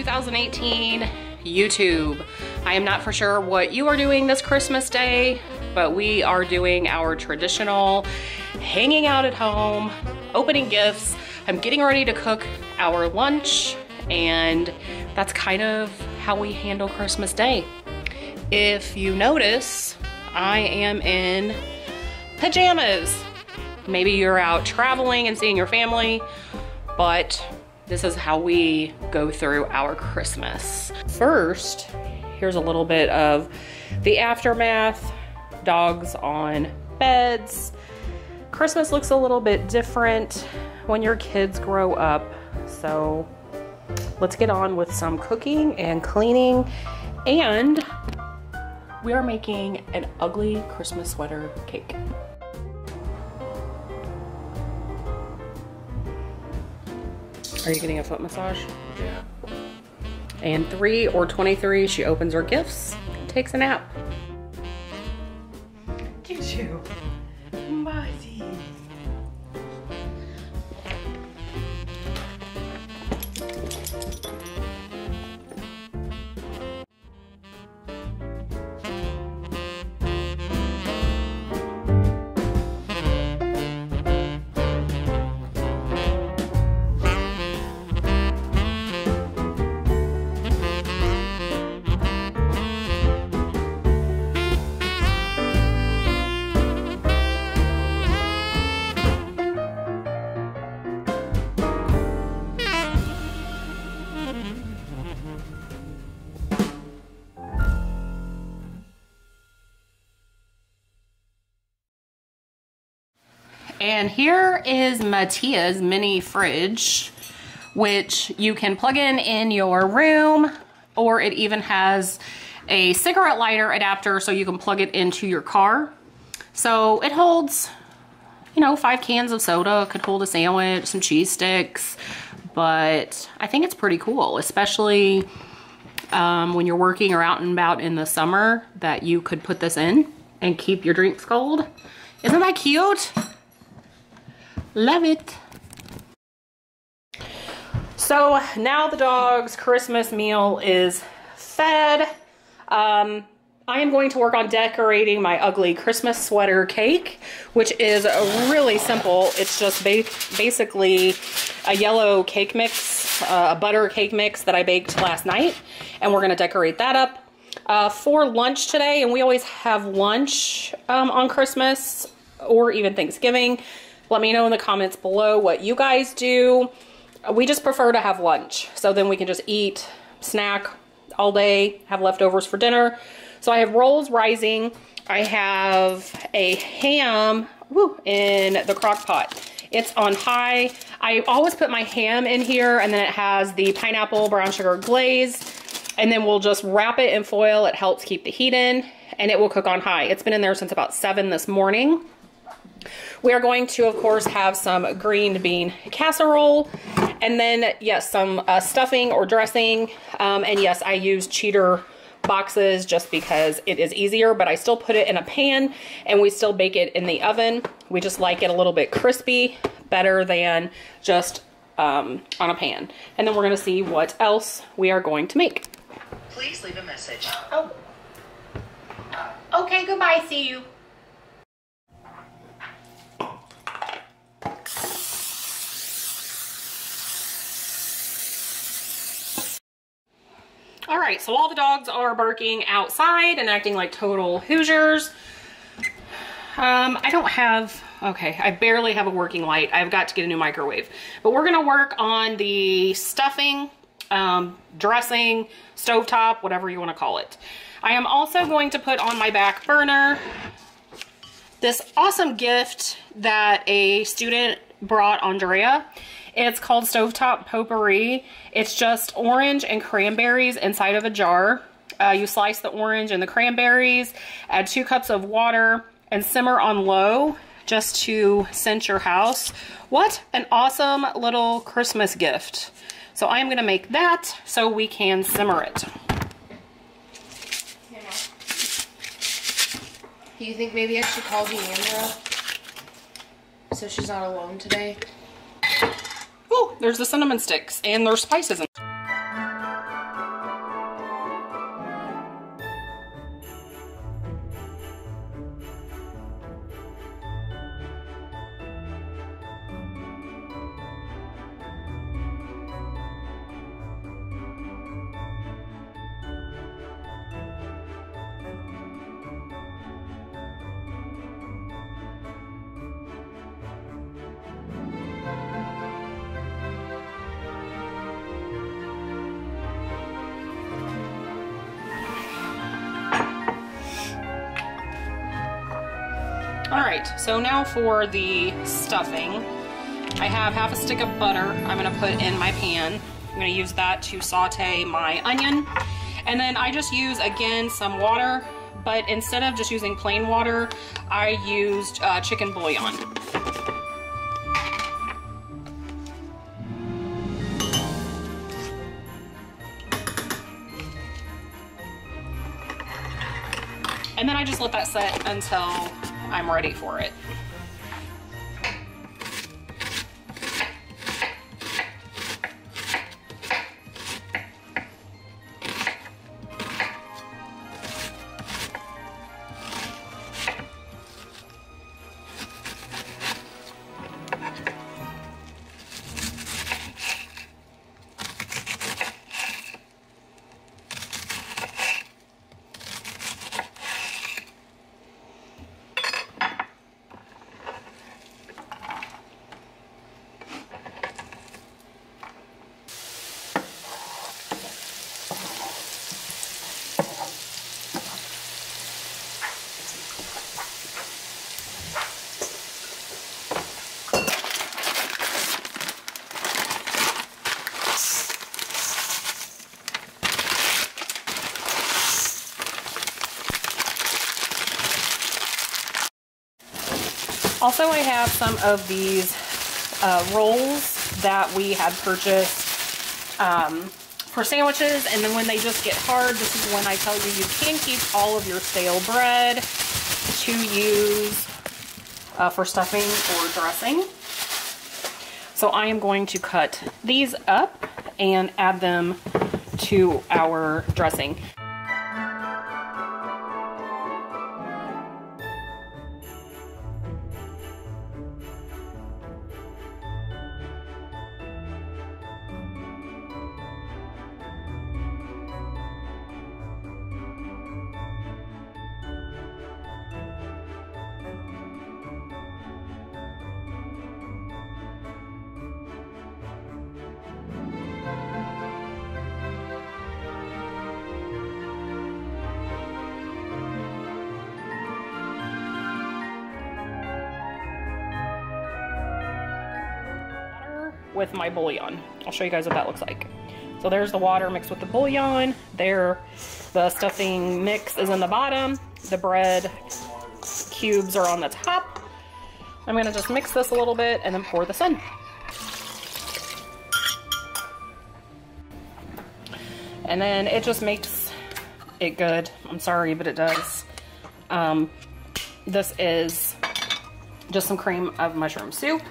2018 YouTube. I am not for sure what you are doing this Christmas Day, but we are doing our traditional hanging out at home, opening gifts. I'm getting ready to cook our lunch, and that's kind of how we handle Christmas Day. If you notice, I am in pajamas. Maybe you're out traveling and seeing your family, but this is how we go through our Christmas. First, here's a little bit of the aftermath. Dogs on beds. Christmas looks a little bit different when your kids grow up. So let's get on with some cooking and cleaning. And we are making an ugly Christmas sweater cake. Are you getting a foot massage? Yeah. And 3 or 23, she opens her gifts and takes a nap. Choo-choo. Buddy. And here is Mattia's mini fridge, which you can plug in your room, or it even has a cigarette lighter adapter so you can plug it into your car. So it holds, you know, 5 cans of soda, could hold a sandwich, some cheese sticks, but I think it's pretty cool, especially when you're working or out and about in the summer, that you could put this in and keep your drinks cold. Isn't that cute? Love it. So now the dog's Christmas meal is fed. I am going to work on decorating my ugly Christmas sweater cake, which is really simple. It's just basically a yellow cake mix, a butter cake mix that I baked last night, and we're gonna decorate that up. For lunch today, and we always have lunch on Christmas or even Thanksgiving. Let me know in the comments below what you guys do. We just prefer to have lunch, so then we can just eat, snack all day, have leftovers for dinner. So I have rolls rising. I have a ham in the crock pot. It's on high. I always put my ham in here, and then it has the pineapple brown sugar glaze, and then we'll just wrap it in foil. It helps keep the heat in, and it will cook on high. It's been in there since about 7 this morning. We are going to, of course, have some green bean casserole, and then, yes, some stuffing or dressing. And yes, I use cheater boxes just because it is easier, but I still put it in a pan and we still bake it in the oven. We just like it a little bit crispy, better than just on a pan. And then we're going to see what else we are going to make. Please leave a message. Oh. Okay, goodbye. See you. All right, so all the dogs are barking outside and acting like total Hoosiers. I barely have a working light. I've got to get a new microwave. But we're gonna work on the stuffing, dressing, stovetop, whatever you wanna call it. I am also going to put on my back burner this awesome gift that a student brought Andrea. It's called Stovetop potpourri. It's just orange and cranberries inside of a jar. You slice the orange and the cranberries, add 2 cups of water, and simmer on low just to scent your house. What an awesome little Christmas gift. So I'm gonna make that so we can simmer it. Yeah. Do you think maybe I should call Deandra so she's not alone today? Oh, there's the cinnamon sticks and there's spices in. All right, so now for the stuffing. I have half a stick of butter I'm gonna put in my pan. I'm gonna use that to saute my onion. And then I just use, again, some water, but instead of just using plain water, I used chicken bouillon. And then I just let that set until I'm ready for it. Also, I have some of these rolls that we had purchased for sandwiches, and then when they just get hard, this is when I tell you you can keep all of your stale bread to use for stuffing or dressing. So I am going to cut these up and add them to our dressing. With my bouillon. I'll show you guys what that looks like. So there's the water mixed with the bouillon. There, the stuffing mix is in the bottom. The bread cubes are on the top. I'm gonna just mix this a little bit and then pour this in. And then it just makes it good. I'm sorry, but it does. This is just some cream of mushroom soup.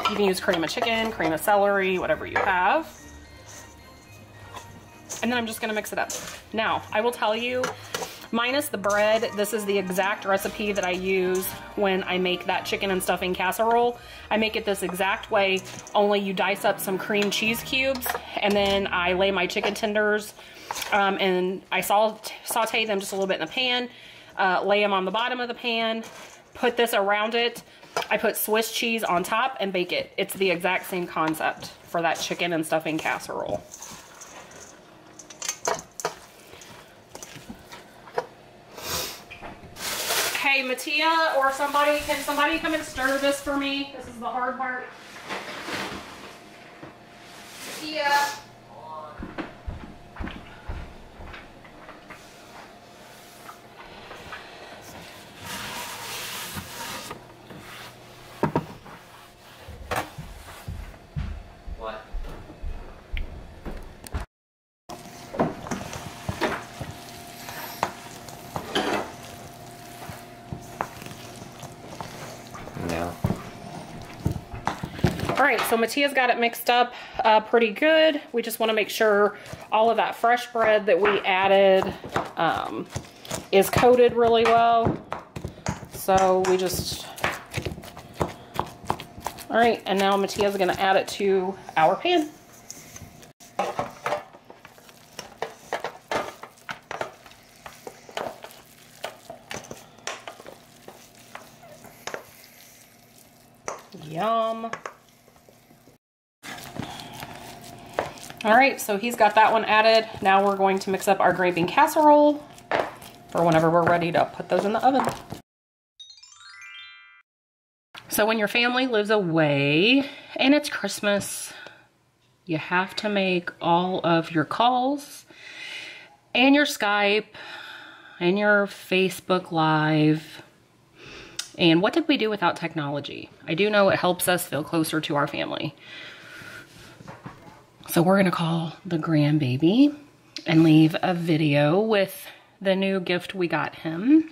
You can use cream of chicken, cream of celery, whatever you have. And then I'm just gonna mix it up. Now, I will tell you, minus the bread, this is the exact recipe that I use when I make that chicken and stuffing casserole. I make it this exact way, only you dice up some cream cheese cubes, and then I lay my chicken tenders, and I saute them just a little bit in the pan, lay them on the bottom of the pan, put this around it. I put Swiss cheese on top and bake it. It's the exact same concept for that chicken and stuffing casserole. Hey, Mattia or somebody, can somebody come and stir this for me? This is the hard part. Mattia. All right, so Mattia's got it mixed up pretty good. We just want to make sure all of that fresh bread that we added is coated really well. So we just, all right, and now Mattia's going to add it to our pan. Yum. All right, so he's got that one added. Now we're going to mix up our gravy casserole for whenever we're ready to put those in the oven. So when your family lives away and it's Christmas, you have to make all of your calls and your Skype and your Facebook Live. And what did we do without technology? I do know it helps us feel closer to our family. So we're gonna call the grandbaby and leave a video with the new gift we got him.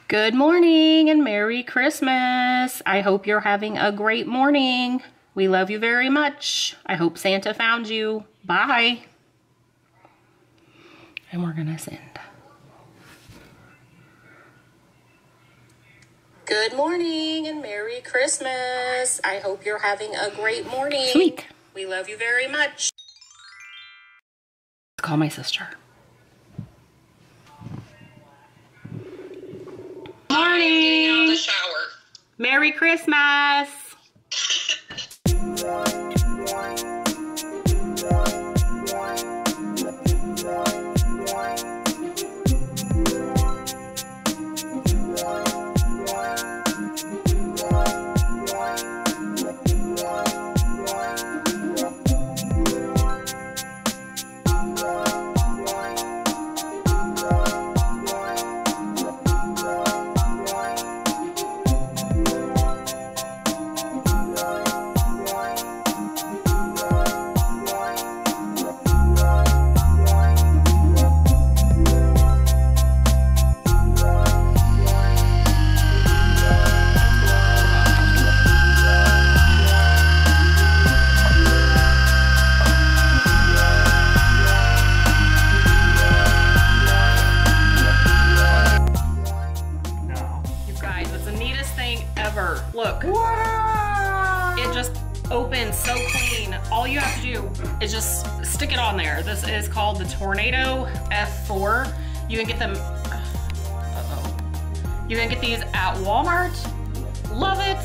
Good morning and Merry Christmas. I hope you're having a great morning. We love you very much. I hope Santa found you. Bye. And we're gonna send. Good morning and Merry Christmas. I hope you're having a great morning. Sweet. We love you very much. Let's call my sister. Morning. Out of the shower. Merry Christmas. Look, wow. It just opens so clean. All you have to do is just stick it on there. This is called the Tornado F4. You can get them, you can get these at Walmart. Love it.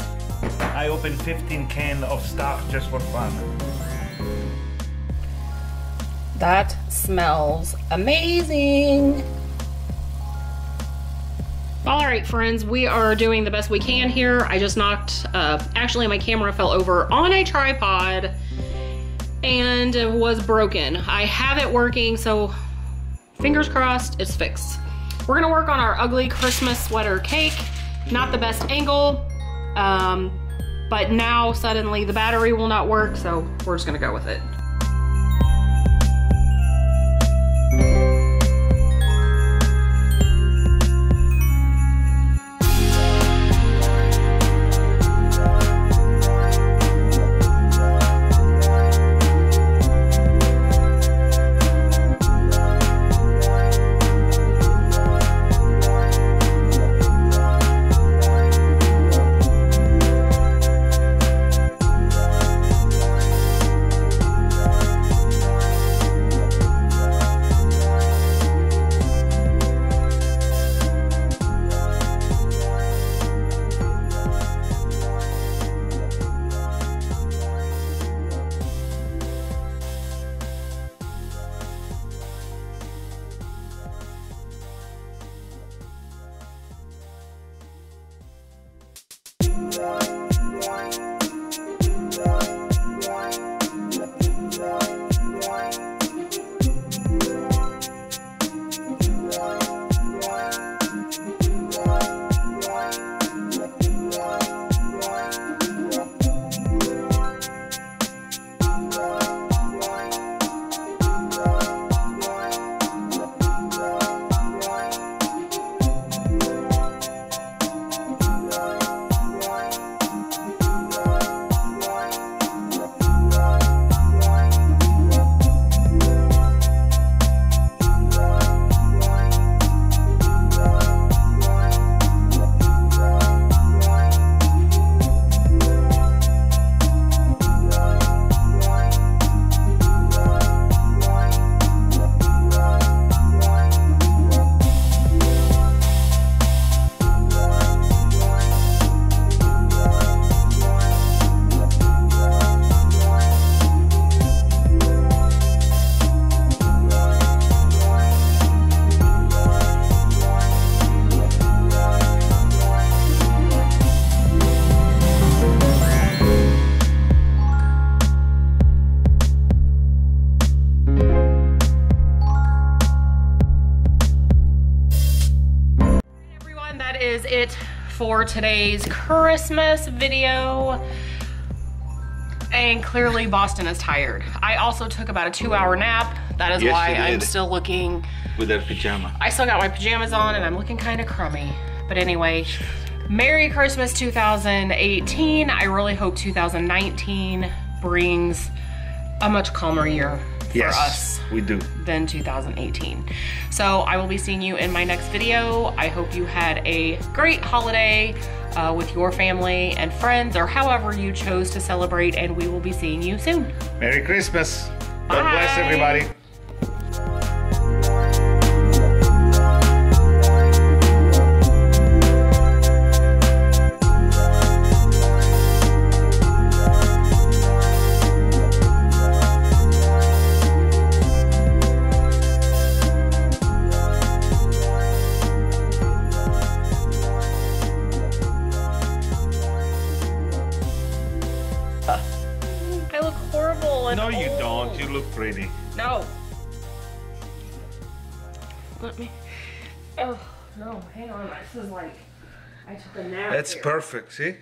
I opened 15 cans of stuff just for fun. That smells amazing. All right, friends, we are doing the best we can here. I just knocked, actually my camera fell over on a tripod and was broken. I have it working, so fingers crossed it's fixed. We're gonna work on our ugly Christmas sweater cake. Not the best angle, but now suddenly the battery will not work, so we're just gonna go with it. is it for today's Christmas video. And clearly Boston is tired. I also took about a 2-hour nap. That is why I'm still looking. With that pajama. I still got my pajamas on and I'm looking kind of crummy. But anyway, Merry Christmas 2018. I really hope 2019 brings a much calmer year for us. We do. Than 2018. So I will be seeing you in my next video. I hope you had a great holiday with your family and friends, or however you chose to celebrate, and we will be seeing you soon. Merry Christmas. Bye. God bless everybody. I look horrible and No, you old. don't. You look pretty. No. Let me. Oh, no. Hang on. This is like. I took a nap. That's here. perfect, see?